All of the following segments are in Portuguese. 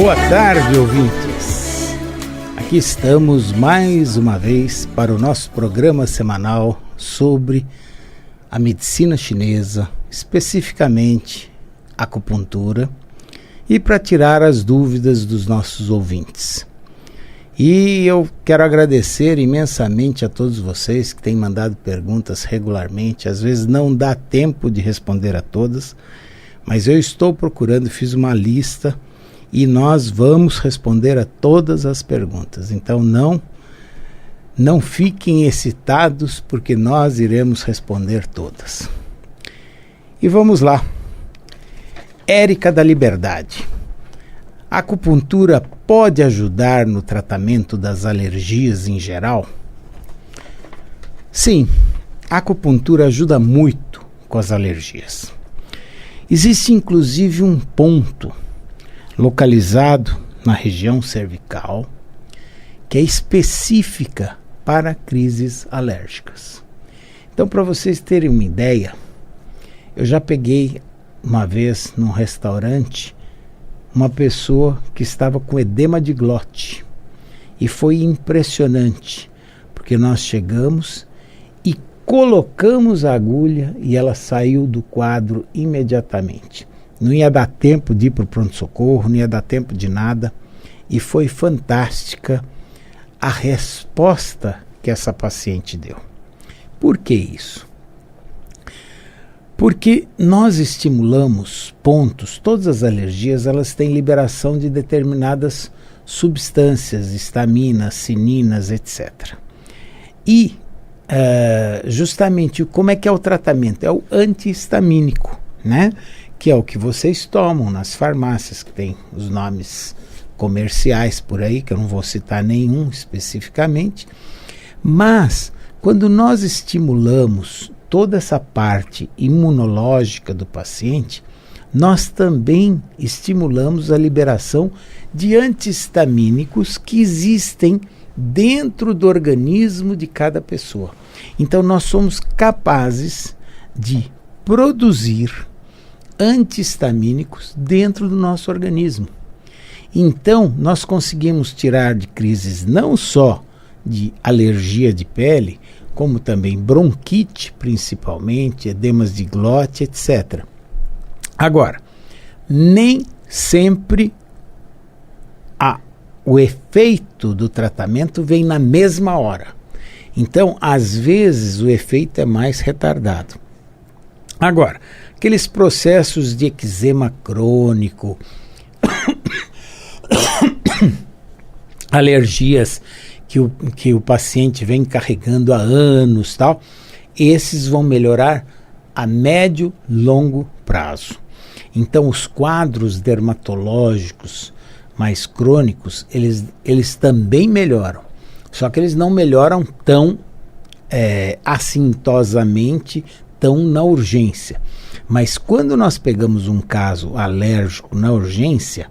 Boa tarde, ouvintes. Aqui estamos mais uma vez para o nosso programa semanal sobre a medicina chinesa, especificamente acupuntura, e para tirar as dúvidas dos nossos ouvintes. E eu quero agradecer imensamente a todos vocês que têm mandado perguntas regularmente. Às vezes não dá tempo de responder a todas, mas eu estou procurando, fiz uma lista e nós vamos responder a todas as perguntas. Então não fiquem excitados, porque nós iremos responder todas. E vamos lá. Érica da Liberdade. A acupuntura pode ajudar no tratamento das alergias em geral? Sim, a acupuntura ajuda muito com as alergias. Existe inclusive um ponto localizado na região cervical que é específica para crises alérgicas. Então, para vocês terem uma ideia, eu já peguei uma vez num restaurante uma pessoa que estava com edema de glote e foi impressionante, porque nós chegamos e colocamos a agulha e ela saiu do quadro imediatamente. Não ia dar tempo de ir para o pronto-socorro, não ia dar tempo de nada, e foi fantástica a resposta que essa paciente deu. Por que isso? Porque nós estimulamos pontos, todas as alergias elas têm liberação de determinadas substâncias, histaminas, cininas, etc. E justamente como é que é o tratamento? É o antihistamínico, né? Que é o que vocês tomam nas farmácias, que tem os nomes comerciais por aí, que eu não vou citar nenhum especificamente. Mas quando nós estimulamos toda essa parte imunológica do paciente, nós também estimulamos a liberação de antihistamínicos que existem dentro do organismo de cada pessoa. Então nós somos capazes de produzir antihistamínicos dentro do nosso organismo. Então nós conseguimos tirar de crises não só de alergia de pele, como também bronquite, principalmente, edemas de glote, etc. Agora, nem sempre o efeito do tratamento vem na mesma hora. Então, às vezes, o efeito é mais retardado. Agora, aqueles processos de eczema crônico, alergias que o paciente vem carregando há anos, tal, esses vão melhorar a médio e longo prazo. Então, os quadros dermatológicos mais crônicos, eles também melhoram. Só que eles não melhoram tão assintosamente, tão na urgência. Mas quando nós pegamos um caso alérgico na urgência,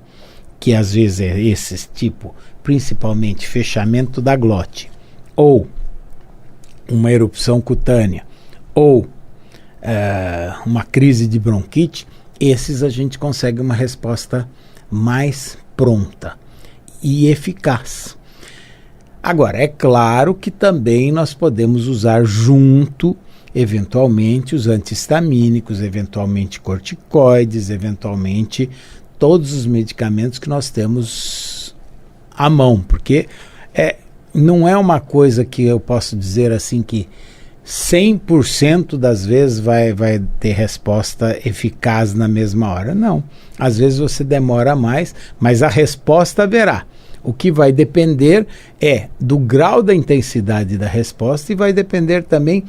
que às vezes é esse tipo, principalmente fechamento da glote, ou uma erupção cutânea, ou uma crise de bronquite, esses a gente consegue uma resposta mais pronta e eficaz. Agora, é claro que também nós podemos usar junto, eventualmente, os antihistamínicos, eventualmente corticoides, eventualmente todos os medicamentos que nós temos à mão, porque não é uma coisa que eu posso dizer assim que 100% das vezes vai ter resposta eficaz na mesma hora. Não. Às vezes você demora mais, mas a resposta haverá. O que vai depender é do grau da intensidade da resposta e vai depender também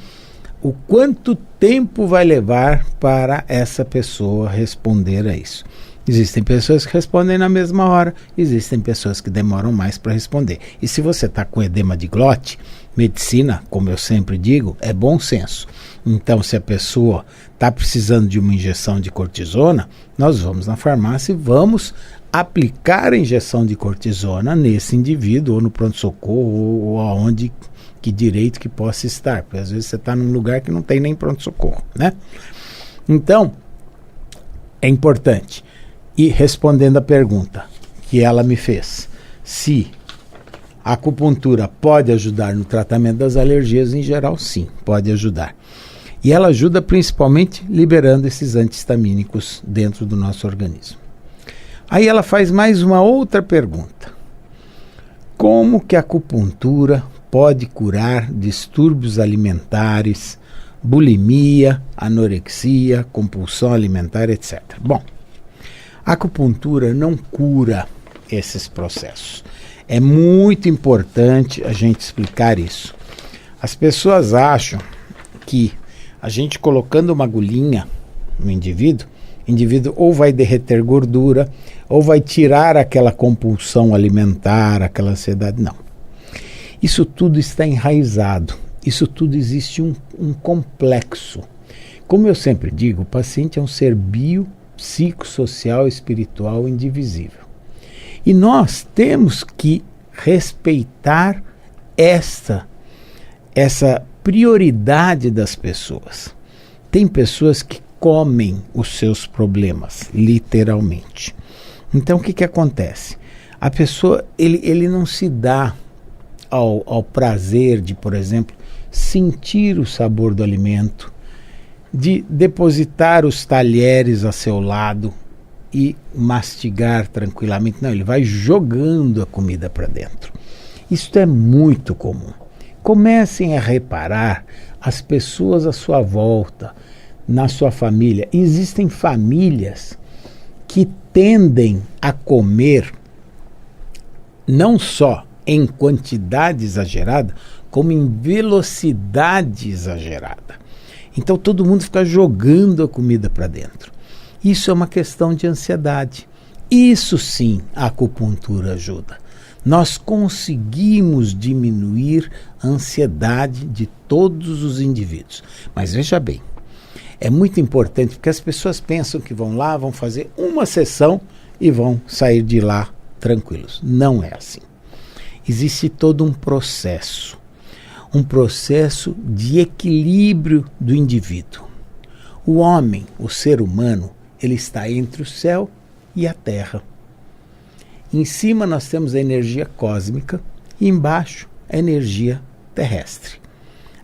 o quanto tempo vai levar para essa pessoa responder a isso. Existem pessoas que respondem na mesma hora, existem pessoas que demoram mais para responder. E se você está com edema de glote, medicina, como eu sempre digo, é bom senso. Então, se a pessoa está precisando de uma injeção de cortisona, nós vamos na farmácia e vamos aplicar a injeção de cortisona nesse indivíduo, ou no pronto-socorro, ou aonde que direito que possa estar. Porque às vezes você está num lugar que não tem nem pronto-socorro, né? Então, é importante. E respondendo a pergunta, que ela me fez. Se a acupuntura pode ajudar no tratamento das alergias, em geral, sim, pode ajudar. E ela ajuda principalmente liberando esses antihistamínicos dentro do nosso organismo. Aí ela faz mais uma outra pergunta. Como que a acupuntura pode curar distúrbios alimentares, bulimia, anorexia, compulsão alimentar, etc. Bom, a acupuntura não cura esses processos. É muito importante a gente explicar isso. As pessoas acham que a gente colocando uma agulhinha no indivíduo, o indivíduo ou vai derreter gordura, ou vai tirar aquela compulsão alimentar, aquela ansiedade. Não. Isso tudo está enraizado. Isso tudo existe um complexo. Como eu sempre digo, o paciente é um ser psicossocial, espiritual, indivisível. E nós temos que respeitar essa prioridade das pessoas. Tem pessoas que comem os seus problemas, literalmente. Então, o que acontece? A pessoa, ele não se dá ao prazer de, por exemplo, sentir o sabor do alimento, de depositar os talheres a seu lado e mastigar tranquilamente. Não, ele vai jogando a comida para dentro. Isso é muito comum. Comecem a reparar as pessoas à sua volta, na sua família. Existem famílias que tendem a comer não só em quantidade exagerada, como em velocidade exagerada. Então todo mundo fica jogando a comida para dentro. Isso é uma questão de ansiedade. Isso sim a acupuntura ajuda. Nós conseguimos diminuir a ansiedade de todos os indivíduos. Mas veja bem, é muito importante porque as pessoas pensam que vão lá, vão fazer uma sessão e vão sair de lá tranquilos. Não é assim. Existe todo um processo de equilíbrio do indivíduo. O homem, o ser humano, ele está entre o céu e a terra. Em cima nós temos a energia cósmica e embaixo a energia terrestre.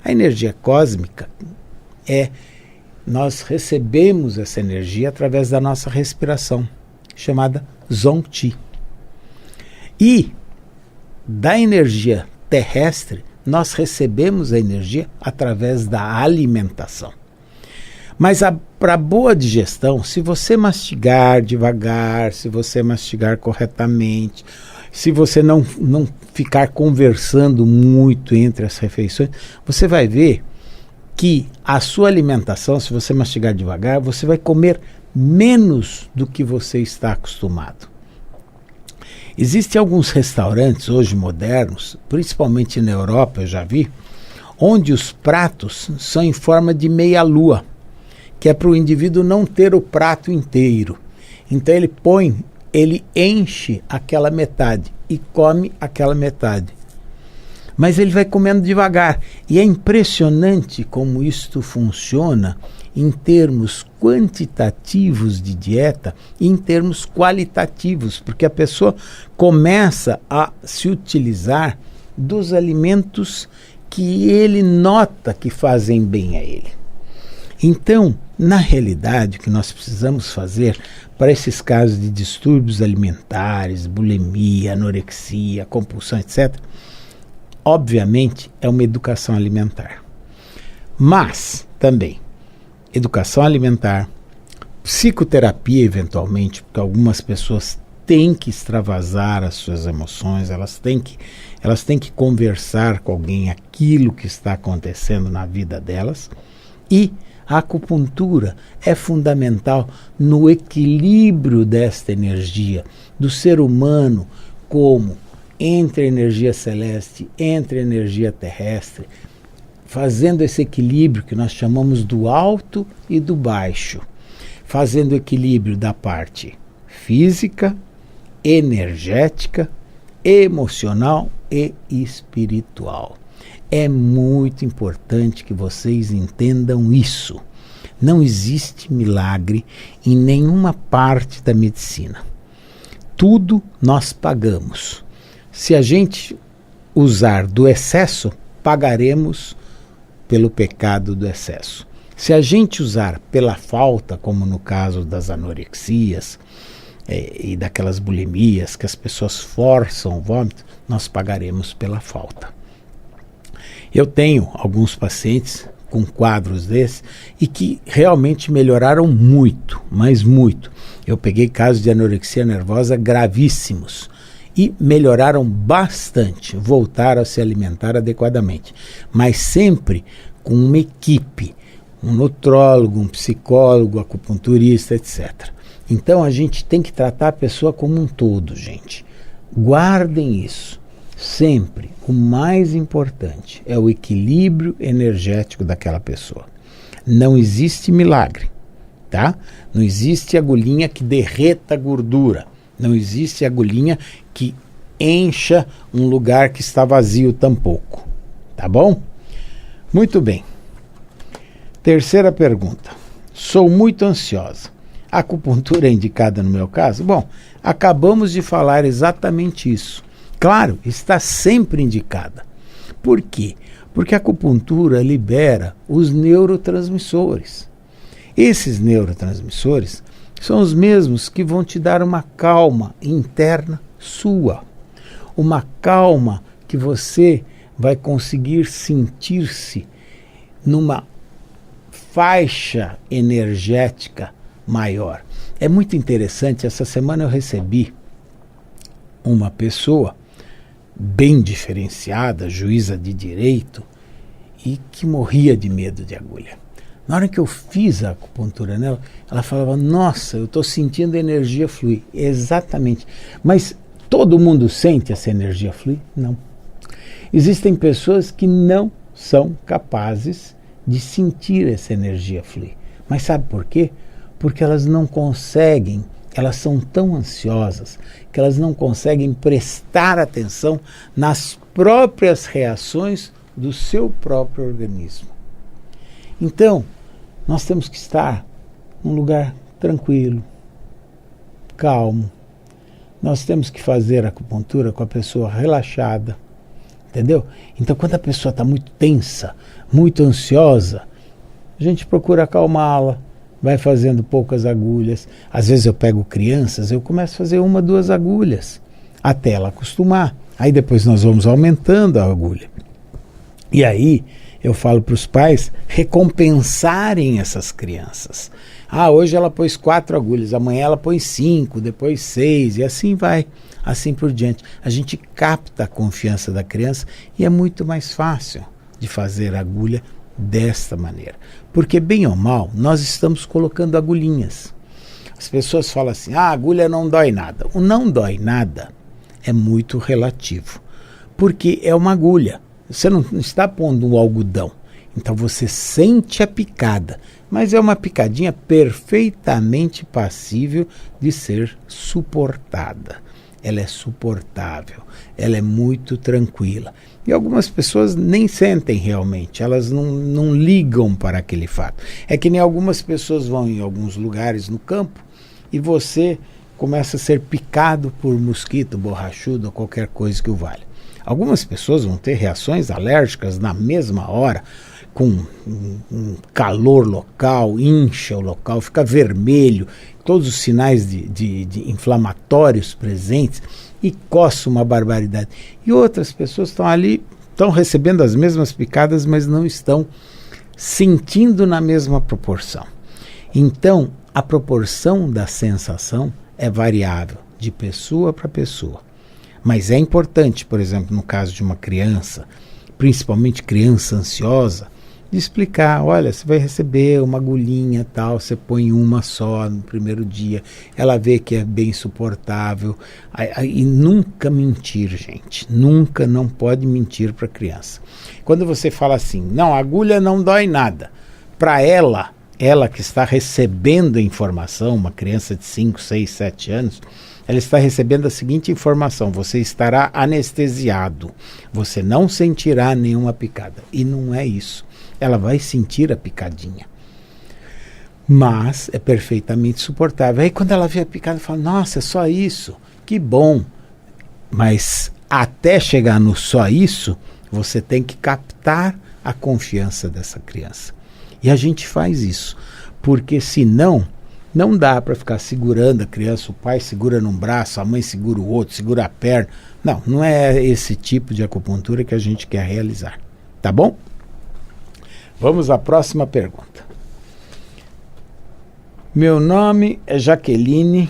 A energia cósmica nós recebemos essa energia através da nossa respiração, chamada Zong-Chi. E da energia terrestre, nós recebemos a energia através da alimentação. Mas para boa digestão, se você mastigar devagar, se você mastigar corretamente, se você não ficar conversando muito entre as refeições, você vai ver que a sua alimentação, se você mastigar devagar, você vai comer menos do que você está acostumado. Existem alguns restaurantes hoje modernos, principalmente na Europa, eu já vi, onde os pratos são em forma de meia-lua, que é para o indivíduo não ter o prato inteiro. Então ele enche aquela metade e come aquela metade. Mas ele vai comendo devagar. E é impressionante como isto funciona em termos quantitativos de dieta e em termos qualitativos, porque a pessoa começa a se utilizar dos alimentos que ele nota que fazem bem a ele. Então, na realidade, o que nós precisamos fazer para esses casos de distúrbios alimentares, bulimia, anorexia, compulsão, etc., obviamente, é uma educação alimentar. Mas, também, educação alimentar, psicoterapia, eventualmente, porque algumas pessoas têm que extravasar as suas emoções, elas têm que conversar com alguém aquilo que está acontecendo na vida delas, e a acupuntura é fundamental no equilíbrio desta energia, do ser humano como entre a energia celeste, entre a energia terrestre, fazendo esse equilíbrio que nós chamamos do alto e do baixo, fazendo o equilíbrio da parte física, energética, emocional e espiritual. É muito importante que vocês entendam isso. Não existe milagre em nenhuma parte da medicina. tudo nós pagamos. Se a gente usar do excesso, pagaremos pelo pecado do excesso. Se a gente usar pela falta, como no caso das anorexias e daquelas bulimias que as pessoas forçam o vômito, nós pagaremos pela falta. Eu tenho alguns pacientes com quadros desses e que realmente melhoraram muito, mas muito. Eu peguei casos de anorexia nervosa gravíssimos e melhoraram bastante, voltaram a se alimentar adequadamente, mas sempre com uma equipe, um nutrólogo, um psicólogo, acupunturista, etc. Então a gente tem que tratar a pessoa como um todo, gente. Guardem isso. Sempre o mais importante é o equilíbrio energético daquela pessoa. Não existe milagre, tá? Não existe agulhinha que derreta a gordura. Não existe agulhinha que encha um lugar que está vazio tampouco. Tá bom? Muito bem. Terceira pergunta. Sou muito ansiosa. A acupuntura é indicada no meu caso? Bom, acabamos de falar exatamente isso. Claro, está sempre indicada. Por quê? Porque a acupuntura libera os neurotransmissores. Esses neurotransmissores são os mesmos que vão te dar uma calma interna sua. Uma calma que você vai conseguir sentir-se numa faixa energética maior. É muito interessante, essa semana eu recebi uma pessoa bem diferenciada, juíza de direito, e que morria de medo de agulha. Na hora que eu fiz a acupuntura nela, ela falava, nossa, eu estou sentindo a energia fluir. Exatamente. Mas todo mundo sente essa energia fluir? Não. Existem pessoas que não são capazes de sentir essa energia fluir. Mas sabe por quê? Porque elas não conseguem, elas são tão ansiosas que elas não conseguem prestar atenção nas próprias reações do seu próprio organismo. Então, nós temos que estar num lugar tranquilo, calmo. Nós temos que fazer a acupuntura com a pessoa relaxada, entendeu? Então, quando a pessoa está muito tensa, muito ansiosa, a gente procura acalmá-la, vai fazendo poucas agulhas. Às vezes eu pego crianças, eu começo a fazer 1, 2 agulhas, até ela acostumar. Aí depois nós vamos aumentando a agulha. E aí eu falo para os pais recompensarem essas crianças. Hoje ela pôs 4 agulhas, amanhã ela põe 5, depois 6, e assim vai, assim por diante. A gente capta a confiança da criança e é muito mais fácil de fazer a agulha desta maneira. Porque, bem ou mal, nós estamos colocando agulhinhas. As pessoas falam assim, a agulha não dói nada. O não dói nada é muito relativo, porque é uma agulha. Você não está pondo um algodão. Então você sente a picada, mas é uma picadinha perfeitamente passível de ser suportada. Ela é suportável, ela é muito tranquila. E algumas pessoas nem sentem realmente, elas não ligam para aquele fato. É que nem algumas pessoas vão em alguns lugares no campo e você começa a ser picado por mosquito, borrachudo ou qualquer coisa que o valha. Algumas pessoas vão ter reações alérgicas na mesma hora, com um calor local, incha o local, fica vermelho, todos os sinais de inflamatórios presentes e coça uma barbaridade. E outras pessoas estão ali, estão recebendo as mesmas picadas, mas não estão sentindo na mesma proporção. Então, a proporção da sensação é variável de pessoa para pessoa. Mas é importante, por exemplo, no caso de uma criança, principalmente criança ansiosa, de explicar, olha, você vai receber uma agulhinha tal, você põe uma só no primeiro dia, ela vê que é bem suportável, e nunca mentir, gente, nunca, não pode mentir para a criança. Quando você fala assim, não, a agulha não dói nada, para ela que está recebendo a informação, uma criança de 5, 6, 7 anos, ela está recebendo a seguinte informação, você estará anestesiado, você não sentirá nenhuma picada, e não é isso. Ela vai sentir a picadinha, mas é perfeitamente suportável. Aí quando ela vê a picada, fala, nossa, é só isso? que bom, mas até chegar no só isso, você tem que captar a confiança dessa criança. E a gente faz isso, porque senão não dá para ficar segurando a criança, o pai segura num braço, a mãe segura o outro, segura a perna. Não, não é esse tipo de acupuntura que a gente quer realizar. Tá bom? Vamos à próxima pergunta. Meu nome é Jaqueline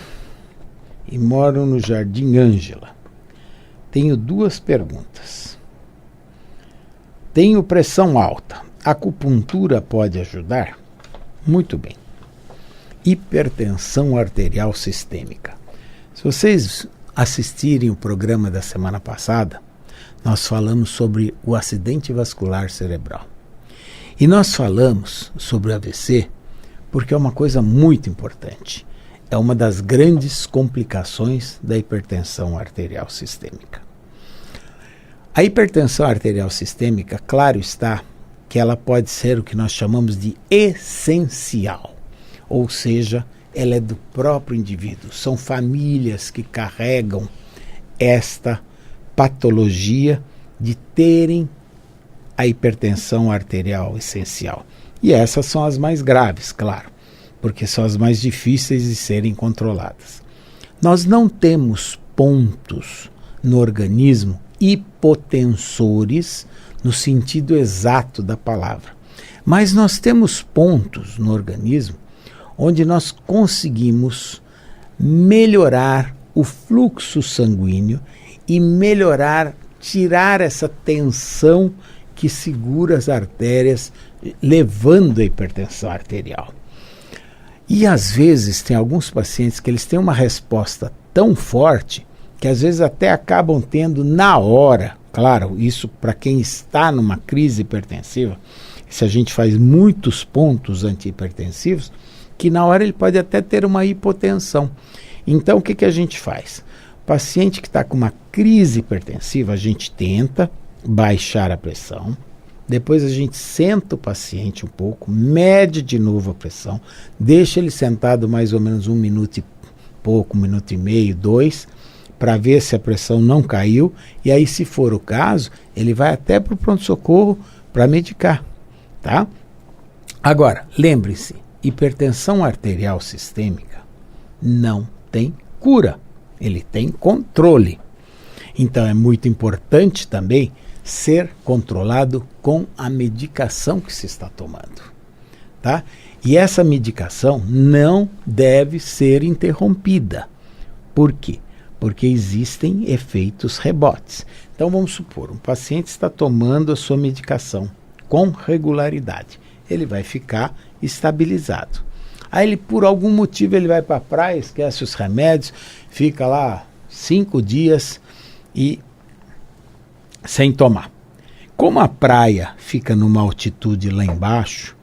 e moro no Jardim Ângela. Tenho 2 perguntas. Tenho pressão alta. A acupuntura pode ajudar? Muito bem. Hipertensão arterial sistêmica. Se vocês assistirem o programa da semana passada, nós falamos sobre o acidente vascular cerebral. E nós falamos sobre o AVC porque é uma coisa muito importante. É uma das grandes complicações da hipertensão arterial sistêmica. A hipertensão arterial sistêmica, claro está, que ela pode ser o que nós chamamos de essencial, ou seja, ela é do próprio indivíduo. São famílias que carregam esta patologia de terem a hipertensão arterial essencial. E essas são as mais graves, claro, porque são as mais difíceis de serem controladas. Nós não temos pontos no organismo hipotensores no sentido exato da palavra, mas nós temos pontos no organismo onde nós conseguimos melhorar o fluxo sanguíneo e tirar essa tensão que segura as artérias, levando a hipertensão arterial. E às vezes tem alguns pacientes que eles têm uma resposta tão forte que às vezes até acabam tendo na hora, claro, isso para quem está numa crise hipertensiva, se a gente faz muitos pontos antihipertensivos, que na hora ele pode até ter uma hipotensão. Então o que a gente faz? O paciente que está com uma crise hipertensiva, a gente tenta baixar a pressão, depois a gente senta o paciente um pouco, mede de novo a pressão, deixa ele sentado mais ou menos 1 minuto e pouco, 1 minuto e meio, 2, para ver se a pressão não caiu, e aí, se for o caso, ele vai até para o pronto-socorro para medicar, tá? Agora, lembre-se, hipertensão arterial sistêmica não tem cura, ele tem controle. Então é muito importante também ser controlado com a medicação que se está tomando, tá? E essa medicação não deve ser interrompida. Por quê? Porque existem efeitos rebotes. Então vamos supor, um paciente está tomando a sua medicação com regularidade. Ele vai ficar estabilizado. Aí ele, por algum motivo, ele vai para a praia, esquece os remédios, fica lá 5 dias e sem tomar. Como a praia fica numa altitude lá embaixo,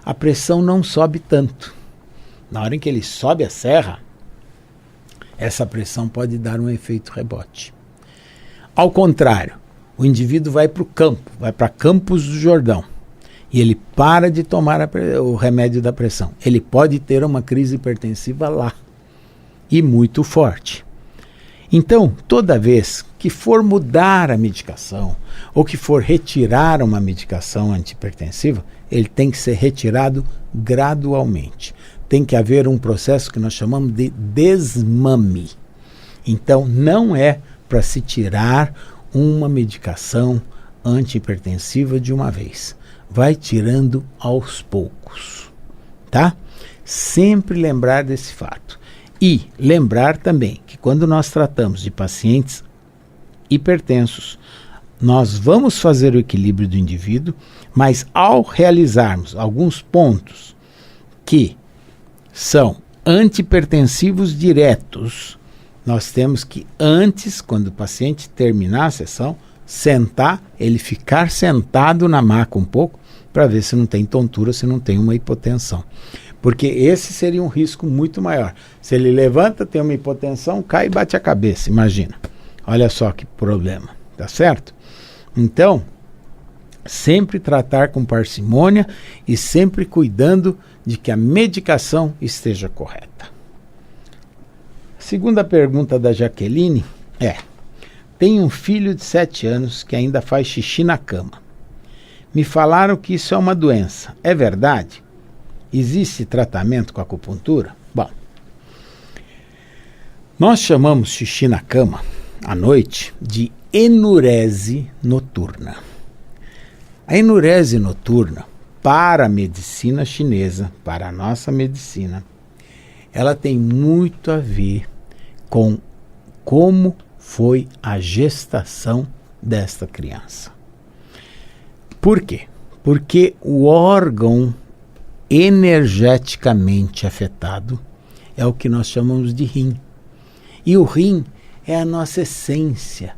a pressão não sobe tanto. Na hora em que ele sobe a serra, essa pressão pode dar um efeito rebote. Ao contrário, o indivíduo vai para o campo, vai para Campos do Jordão, e ele para de tomar o remédio da pressão. Ele pode ter uma crise hipertensiva lá, e muito forte. Então, toda vez que for mudar a medicação, ou que for retirar uma medicação antihipertensiva, ele tem que ser retirado gradualmente. Tem que haver um processo que nós chamamos de desmame. Então, não é para se tirar uma medicação antihipertensiva de uma vez. Vai tirando aos poucos, tá? Sempre lembrar desse fato. E lembrar também que quando nós tratamos de pacientes hipertensos, nós vamos fazer o equilíbrio do indivíduo, mas ao realizarmos alguns pontos que são antihipertensivos diretos, nós temos que antes, quando o paciente terminar a sessão, sentar, ele ficar sentado na maca um pouco, para ver se não tem tontura, se não tem uma hipotensão. Porque esse seria um risco muito maior. Se ele levanta, tem uma hipotensão, cai e bate a cabeça, imagina. Olha só que problema, tá certo? Então, sempre tratar com parcimônia e sempre cuidando de que a medicação esteja correta. Segunda pergunta da Jaqueline é: tenho um filho de 7 anos que ainda faz xixi na cama. Me falaram que isso é uma doença. É verdade? Existe tratamento com acupuntura? Bom, nós chamamos xixi na cama, à noite, de enurese noturna. A enurese noturna, para a medicina chinesa, para a nossa medicina, ela tem muito a ver com como foi a gestação desta criança. Por quê? Porque o órgão energeticamente afetado é o que nós chamamos de rim. E o rim é a nossa essência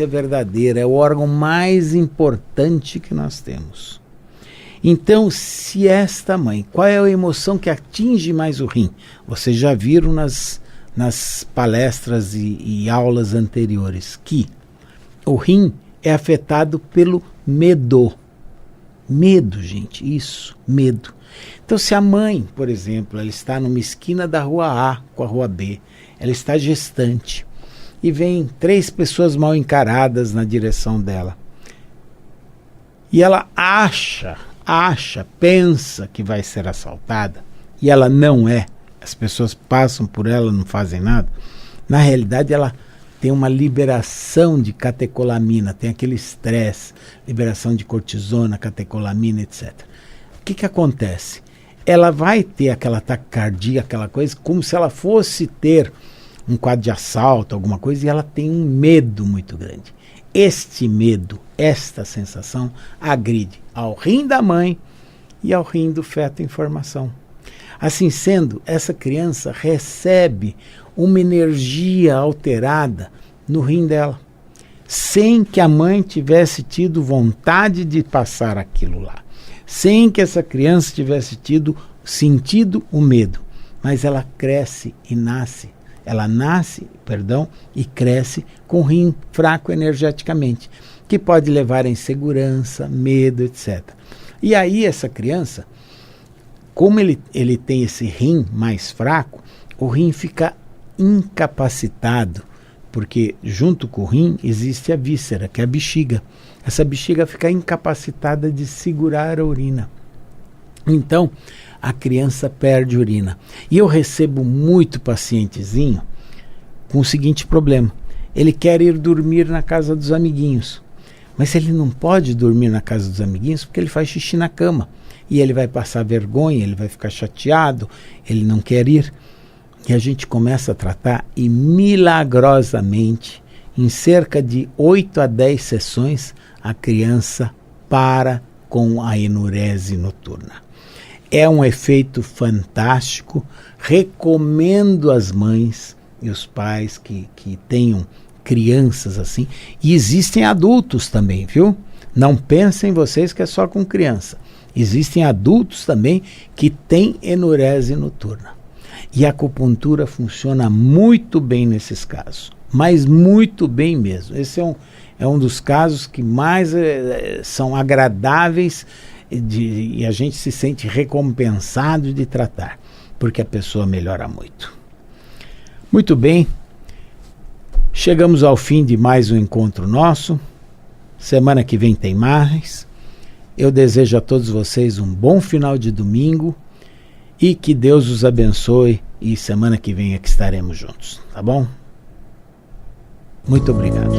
verdadeira, é o órgão mais importante que nós temos. Então, se esta mãe, qual é a emoção que atinge mais o rim? Vocês já viram nas palestras e aulas anteriores que o rim é afetado pelo medo. Medo, gente, isso, medo. Então, se a mãe, por exemplo, ela está numa esquina da rua A com a rua B, ela está gestante e vem 3 pessoas mal encaradas na direção dela. E ela pensa que vai ser assaltada e ela não é. As pessoas passam por ela, não fazem nada. Na realidade, ela tem uma liberação de catecolamina, tem aquele estresse, liberação de cortisona, catecolamina, etc. O que acontece? Ela vai ter aquela taquicardia, aquela coisa, como se ela fosse ter um quadro de assalto, alguma coisa, e ela tem um medo muito grande. Este medo, esta sensação, agride ao rim da mãe e ao rim do feto em formação. Assim sendo, essa criança recebe uma energia alterada no rim dela, sem que a mãe tivesse tido vontade de passar aquilo lá, sem que essa criança tivesse sentido o medo, mas ela cresce e nasce. Ela nasce e cresce com o rim fraco energeticamente, que pode levar a insegurança, medo, etc. E aí essa criança, como ele tem esse rim mais fraco, o rim fica incapacitado, porque junto com o rim existe a víscera, que é a bexiga. Essa bexiga fica incapacitada de segurar a urina. Então, a criança perde urina. E eu recebo muito pacientezinho com o seguinte problema. Ele quer ir dormir na casa dos amiguinhos. Mas ele não pode dormir na casa dos amiguinhos porque ele faz xixi na cama. E ele vai passar vergonha, ele vai ficar chateado, ele não quer ir. E a gente começa a tratar e milagrosamente, em cerca de 8 a 10 sessões, a criança para com a enurese noturna. É um efeito fantástico. Recomendo às mães e os pais que tenham crianças assim. E existem adultos também, viu? Não pensem vocês que é só com criança. Existem adultos também que têm enurese noturna. E a acupuntura funciona muito bem nesses casos. Mas muito bem mesmo. Esse é um dos casos que mais são agradáveis e a gente se sente recompensado de tratar, porque a pessoa melhora muito. Muito bem, chegamos ao fim de mais um encontro nosso. Semana que vem tem mais. Eu desejo a todos vocês um bom final de domingo e que Deus os abençoe, e semana que vem é que estaremos juntos, tá bom? Muito obrigado.